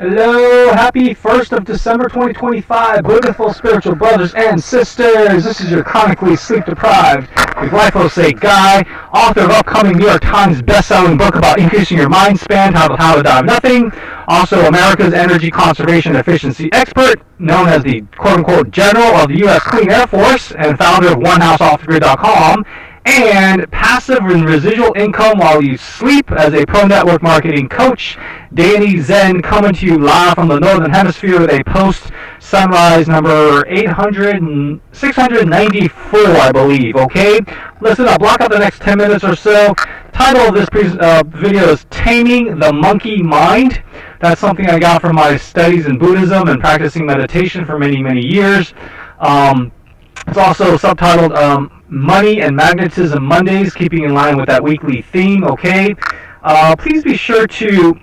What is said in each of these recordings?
Hello, happy 1st of December 2025, beautiful spiritual brothers and sisters. This is your chronically sleep-deprived, glyphosate guy, author of upcoming New York Times best-selling book about increasing your mind span, how to die of nothing. Also, America's energy conservation efficiency expert, known as the quote-unquote general of the U.S. Clean Air Force, and founder of OneHouseOffTheGrid.com. And passive and residual income while you sleep as a pro network marketing coach. Danny Zen coming to you live from the Northern Hemisphere with a post sunrise number 694, I believe. Okay, listen up, block out the next 10 minutes or so. Title of this video is Taming the Monkey Mind. That's something I got from my studies in Buddhism and practicing meditation for many years. It's also subtitled Money and Magnetism Mondays, keeping in line with that weekly theme, okay? Please be sure to,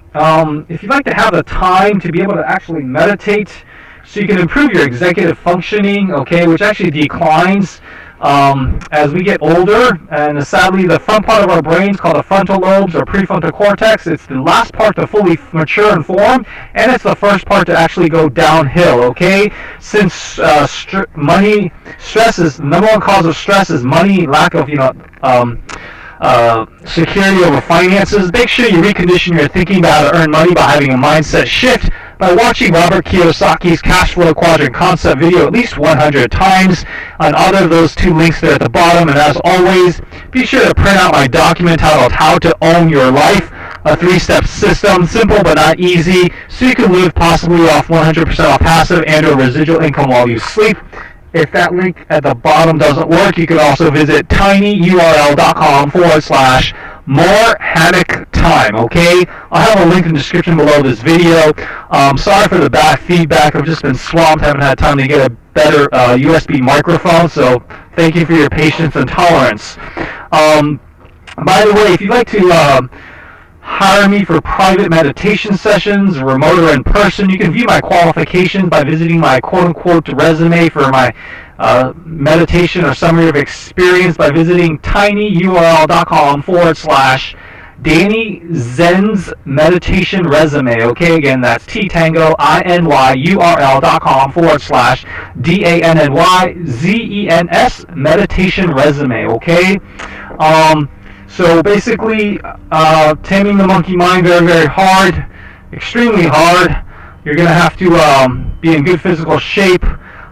if you'd like to have the time to be able to actually meditate so you can improve your executive functioning, okay, which actually declines as we get older, and sadly the front part of our brains called the frontal lobes or prefrontal cortex, it's the last part to fully mature and form, and it's the first part to actually go downhill, okay? Since stress is, the number one cause of stress is money, lack of, security over finances. Make sure you recondition your thinking about how to earn money by having a mindset shift by watching Robert Kiyosaki's Cash Flow Quadrant Concept video at least 100 times on either of those two links there at the bottom. And as always, be sure to print out my document titled How to Own Your Life, a 3-step system, simple but not easy, so you can live possibly off 100% off passive and or residual income while you sleep. If that link at the bottom doesn't work, you can also visit tinyurl.com/more hammock time, okay? I'll have a link in the description below this video. Sorry for the bad feedback. I've just been swamped, haven't had time to get a better USB microphone, so thank you for your patience and tolerance. By the way, if you'd like to hire me for private meditation sessions, remote or in person, you can view my qualifications by visiting my quote-unquote resume for my meditation or summary of experience by visiting tinyurl.com/Danny Zen's meditation resume. Okay, again, that's tinyurl.com/DANNYZENS meditation resume. Okay. So basically, taming the monkey mind, very hard, extremely hard. You're going to have to be in good physical shape,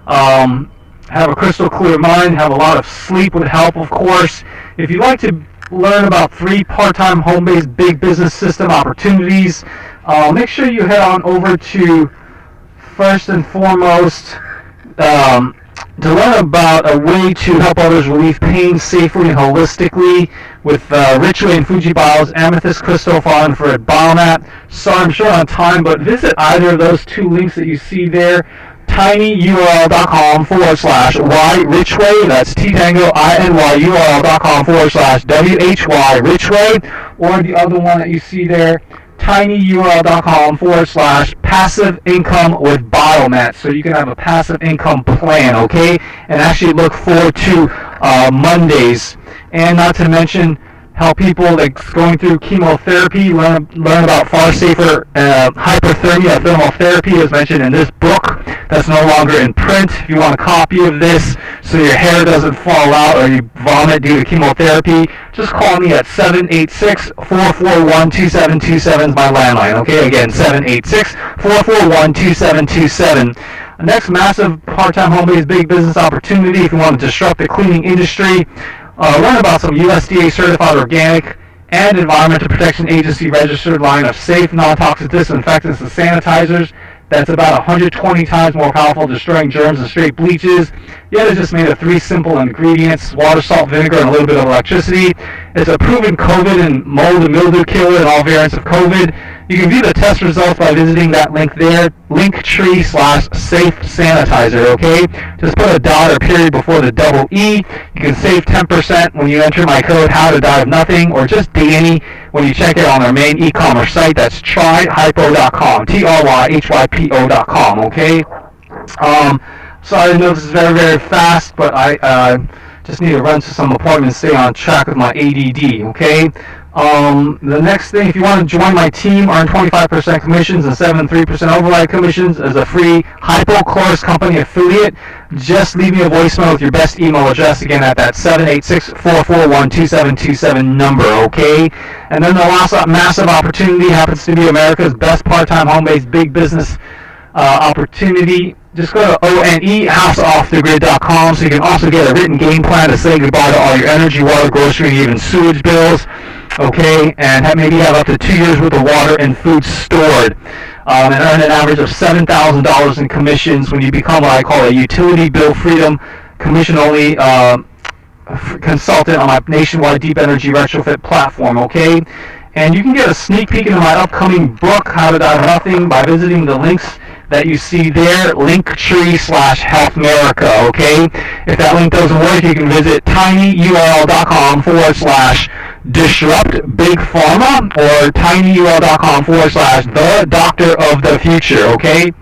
have a crystal clear mind, have a lot of sleep would help, of course. If you'd like to learn about 3 part-time home-based big business system opportunities, make sure you head on over to, first and foremost, to learn about a way to help others relieve pain safely and holistically with Richway and Fujibio's Amethyst Crystal falling for at Biomat. Sorry, I'm short on time, but visit either of those 2 links that you see there. tinyurl.com/Y-Richway, that's tinyurl.com/WHY Richway, or the other one that you see there, tinyurl.com/passive income with Biomat, so you can have a passive income plan, okay, and actually look forward to Mondays. And not to mention how people that's going through chemotherapy learn about far safer hyperthermia thermal therapy, as mentioned in this book that's no longer in print. If you want a copy of this so your hair doesn't fall out or you vomit due to chemotherapy, just call me at 786-441-2727 is my landline. Okay, again, 786-441-2727. The next massive part-time home-based big business opportunity, if you want to disrupt the cleaning industry, learn about some USDA certified organic and Environmental Protection Agency registered line of safe, non-toxic disinfectants and sanitizers that's about 120 times more powerful, destroying germs than straight bleaches. Yet it's just made of 3 simple ingredients: water, salt, vinegar, and a little bit of electricity. It's a proven COVID and mold and mildew killer in all variants of COVID. You can view the test results by visiting that link there, linktree/safe sanitizer, okay? Just put a dot or period before the double E. You can save 10% when you enter my code How to Die of Nothing, or just Danny when you check it on our main e-commerce site. That's tryhypo.com, tryhypo.com, okay? Sorry, I know this is very fast, but I just need to run to some appointments, stay on track with my ADD, okay? The next thing, if you want to join my team, earn 25% commissions and 7.3% override commissions as a free HypoChlorous Company affiliate, just leave me a voicemail with your best email address, again, at that 786-441-2727 number, okay? And then the last massive opportunity happens to be America's best part-time home-based big business opportunity. Just go to onehouseoffthegrid.com so you can also get a written game plan to say goodbye to all your energy, water, grocery, and even sewage bills, okay, and maybe have up to 2 years worth of water and food stored, and earn an average of $7,000 in commissions when you become what I call a utility bill freedom commission-only consultant on my nationwide deep energy retrofit platform, okay? And you can get a sneak peek into my upcoming book, How to Die Nothing, by visiting the links that you see there, linktree/healthmerica, okay? If that link doesn't work, you can visit tinyurl.com/disruptbigpharma or tinyurl.com/the doctor of the future, okay?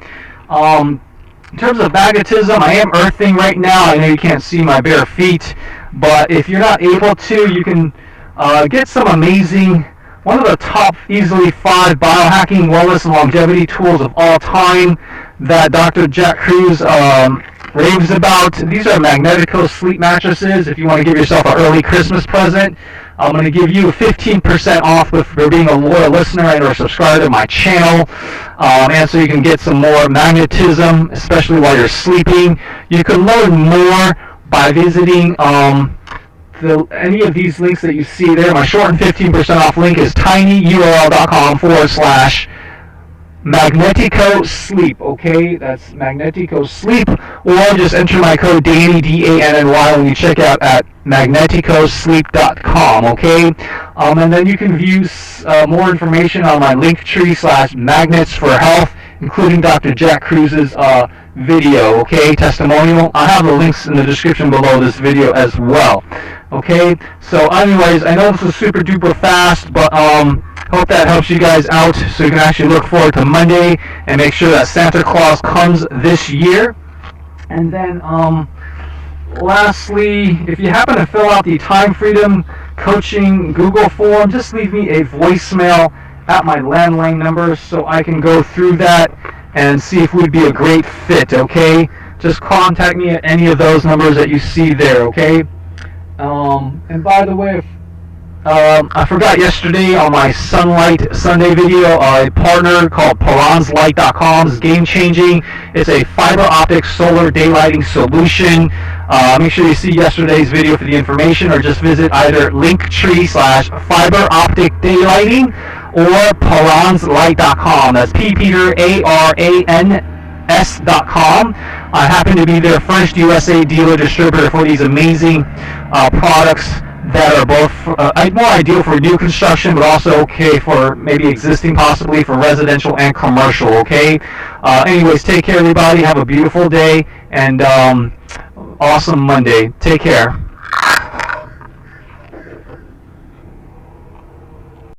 In terms of magnetism, I am earthing right now. I know you can't see my bare feet, but if you're not able to, you can get some amazing, one of the top easily 5 biohacking, wellness, and longevity tools of all time that Dr. Jack Kruse raves about. These are Magnetico sleep mattresses. If you want to give yourself an early Christmas present, I'm going to give you 15% off for being a loyal listener and or subscriber to my channel. And so you can get some more magnetism, especially while you're sleeping. You can learn more by visiting any of these links that you see there. My short and 15% off link is tinyurl.com/Magnetico Sleep, okay? That's Magnetico Sleep, or just enter my code DANNY, DANNY, when you check out at magneticosleep.com, okay? And then you can view more information on my Linktree/Magnets for Health, including Dr. Jack Kruse's video, okay, testimonial. I have the links in the description below this video as well, okay? So anyways, I know this was super duper fast, but hope that helps you guys out so you can actually look forward to Monday and make sure that Santa Claus comes this year. And then lastly, if you happen to fill out the Time Freedom Coaching Google form, just leave me a voicemail at my landline number so I can go through that and see if we'd be a great fit, okay? Just contact me at any of those numbers that you see there, okay? And by the way, I forgot yesterday on my Sunlight Sunday video, a partner called PUREST is game-changing. It's a fiber optic solar daylighting solution. Make sure you see yesterday's video for the information, or just visit either Linktree/fiber optic daylighting or PUREST.com. That's PETERARANS.com. I happen to be their first USA dealer distributor for these amazing products that are both more ideal for new construction, but also okay for maybe existing, possibly for residential and commercial, okay? Anyways, take care, everybody. Have a beautiful day and awesome Monday. Take care.